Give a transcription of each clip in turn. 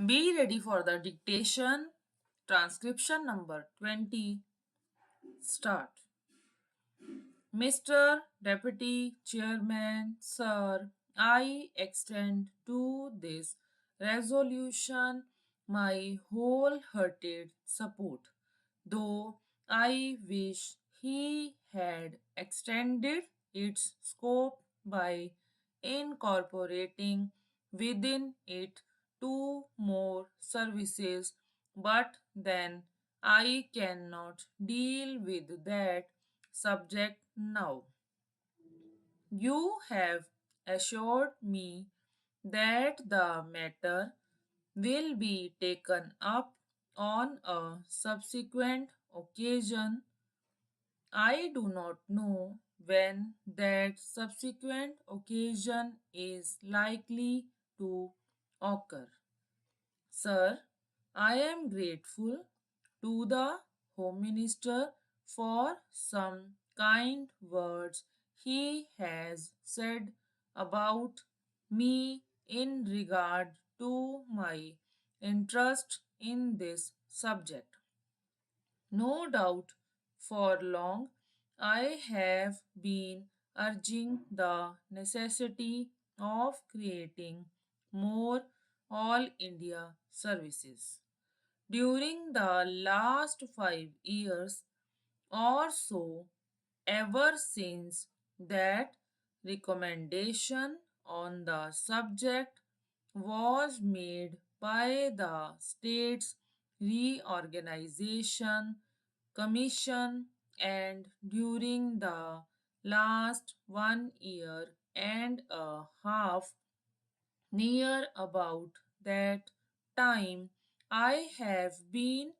Be ready for the dictation. Transcription number 20. Start. Mr. Deputy Chairman, Sir, I extend to this resolution my wholehearted support, though I wish he had extended its scope by incorporating within it two more services, but then I cannot deal with that subject now. You have assured me that the matter will be taken up on a subsequent occasion. I do not know when that subsequent occasion is likely to occur. Sir, I am grateful to the Home Minister for some kind words he has said about me in regard to my interest in this subject. No doubt for long I have been urging the necessity of creating more All India services. During the last 5 years or so, ever since that recommendation on the subject was made by the States Reorganization Commission, and during the last 1 year and a half, near about that time, I have been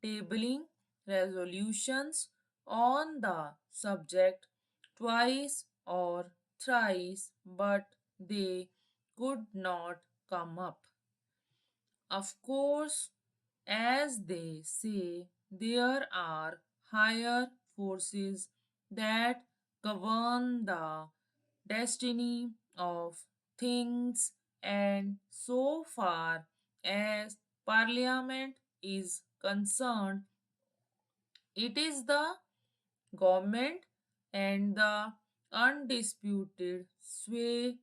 tabling resolutions on the subject twice or thrice, but they could not come up. Of course, as they say, there are higher forces that govern the destiny of things, and so far as Parliament is concerned, it is the government and the undisputed sway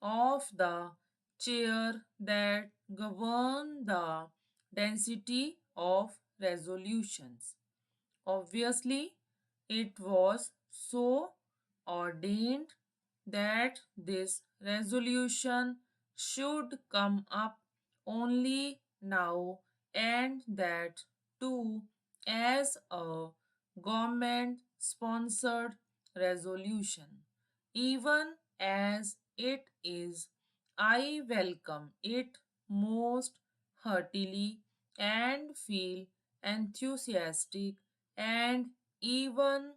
of the chair that govern the density of resolutions. Obviously, it was so ordained that this resolution should come up only now, and that too as a government sponsored resolution. Even as it is, I welcome it most heartily and feel enthusiastic and even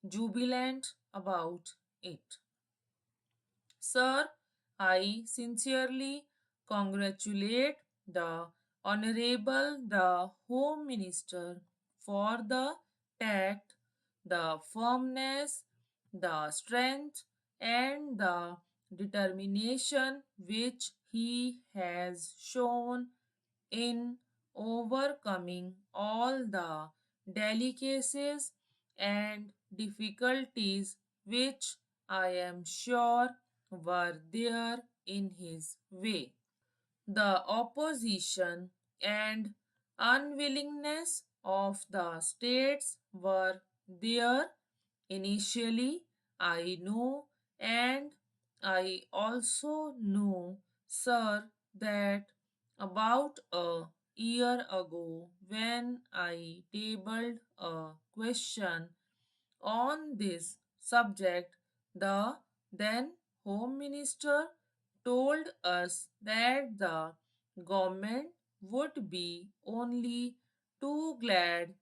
jubilant about it. Sir, I sincerely congratulate the Honorable the Home Minister for the tact, the firmness, the strength, and the determination which he has shown in overcoming all the delicacies and difficulties which I am sure were there in his way. The opposition and unwillingness of the states were there initially, I know, and I also know, sir, that about a year ago, when I tabled a question on this subject, the then Home Minister told us that the government would be only too glad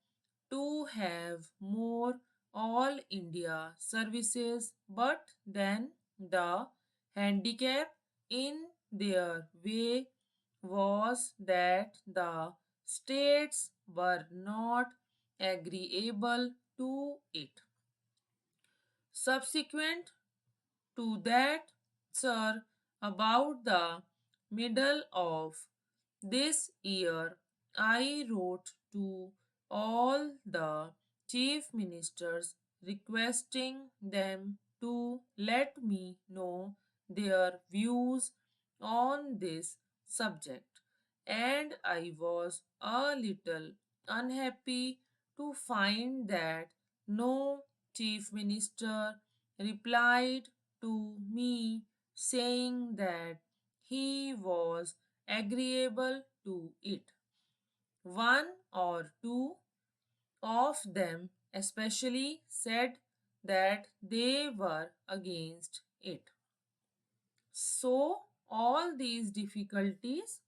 to have more All India services, but then the handicap in their way was that the states were not agreeable to it. Subsequent to that, sir, about the middle of This year, I wrote to all the chief ministers requesting them to let me know their views on this subject, and I was a little unhappy to find that no chief minister replied to me saying that he was agreeable to it. One or two of them especially said that they were against it. So, all these difficulties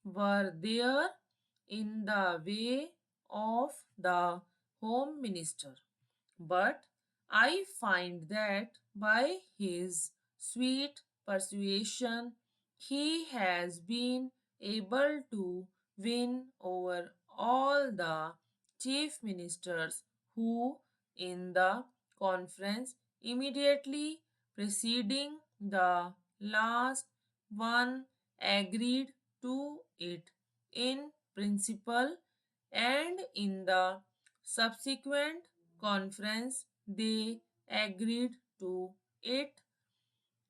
were there in the way of the Home Minister. But I find that by his sweet persuasion, he has been able to win over all the chief ministers who, in the conference immediately preceding the last one, agreed to it in principle, and in the subsequent conference they agreed to it.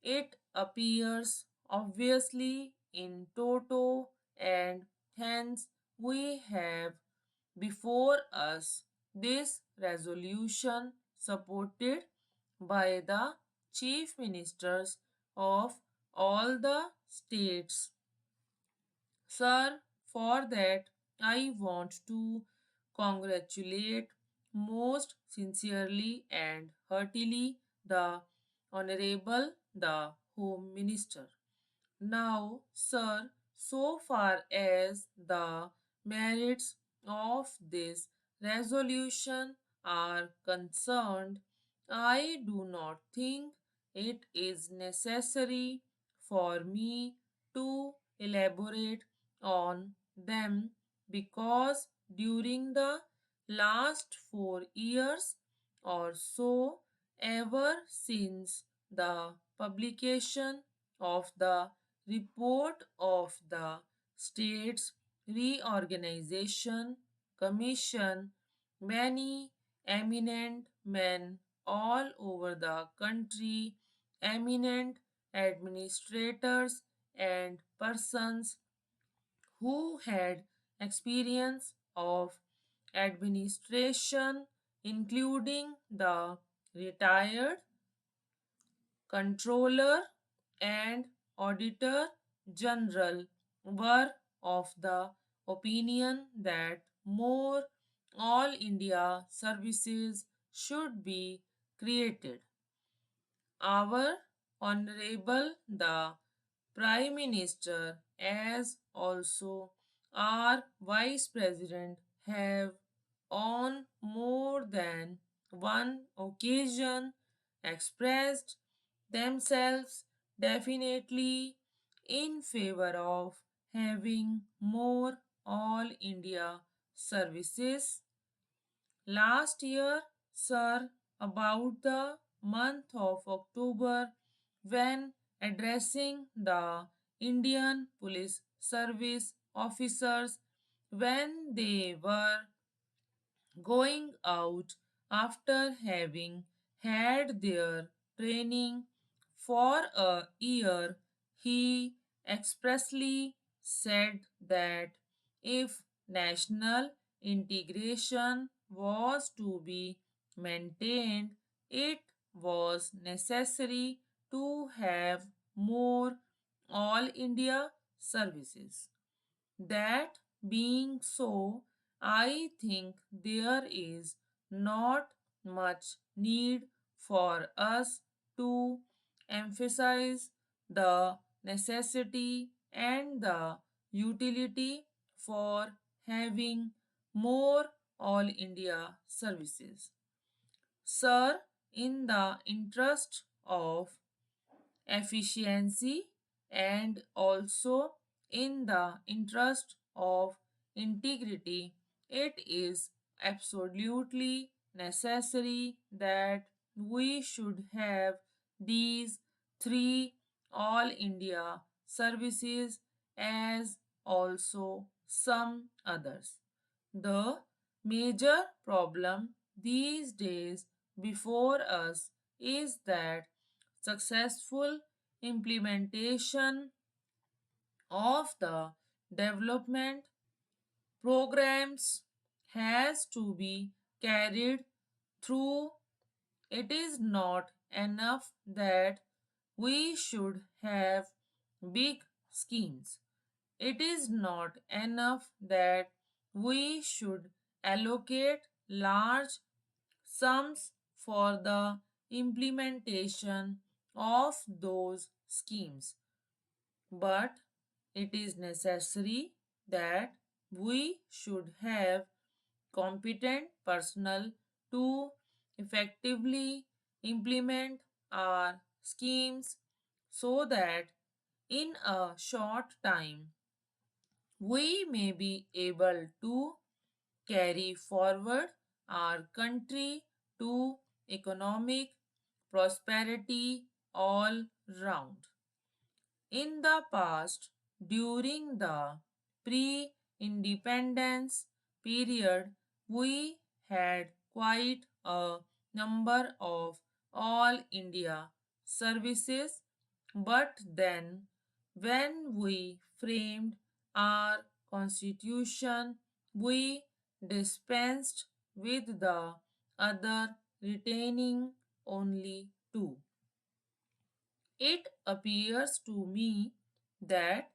It appears obviously in toto, and hence we have before us this resolution supported by the chief ministers of all the states. Sir, for that I want to congratulate most sincerely and heartily the Honorable the Home Minister. Now, sir, so far as the merits of this resolution are concerned, I do not think it is necessary for me to elaborate on them because during the last 4 years or so, ever since the publication of the report of the States Reorganization Commission, many eminent men all over the country, eminent administrators and persons who had experience of administration, including the retired Controller and Auditor General, were of the opinion that more All India services should be created. Our Honorable the Prime Minister, as also our Vice President, have on more than one occasion expressed themselves definitely in favor of having more All India services. Last year, sir, about the month of October, when addressing the Indian Police Service officers when they were going out after having had their training for a year, he expressly said that if national integration was to be maintained, it was necessary to have more All India services. That being so, I think there is not much need for us to emphasize the necessity and the utility for having more All India services. Sir, in the interest of efficiency and also in the interest of integrity, it is absolutely necessary that we should have these three All India services as also some others. The major problem these days before us is that successful implementation of the development programs has to be carried through. It is not enough that we should have big schemes. It is not enough that we should allocate large sums for the implementation of those schemes, but it is necessary that we should have competent personnel to effectively implement our schemes so that in a short time we may be able to carry forward our country to economic prosperity all round. In the past, during the pre independence period, we had quite a number of all India services, but then when we framed our constitution, we dispensed with the other, retaining only two. It appears to me that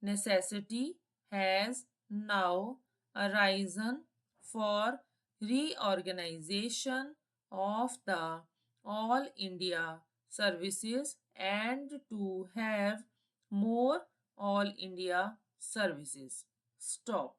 necessity has now arisen for reorganization of the All India services and to have more All India services. Stop.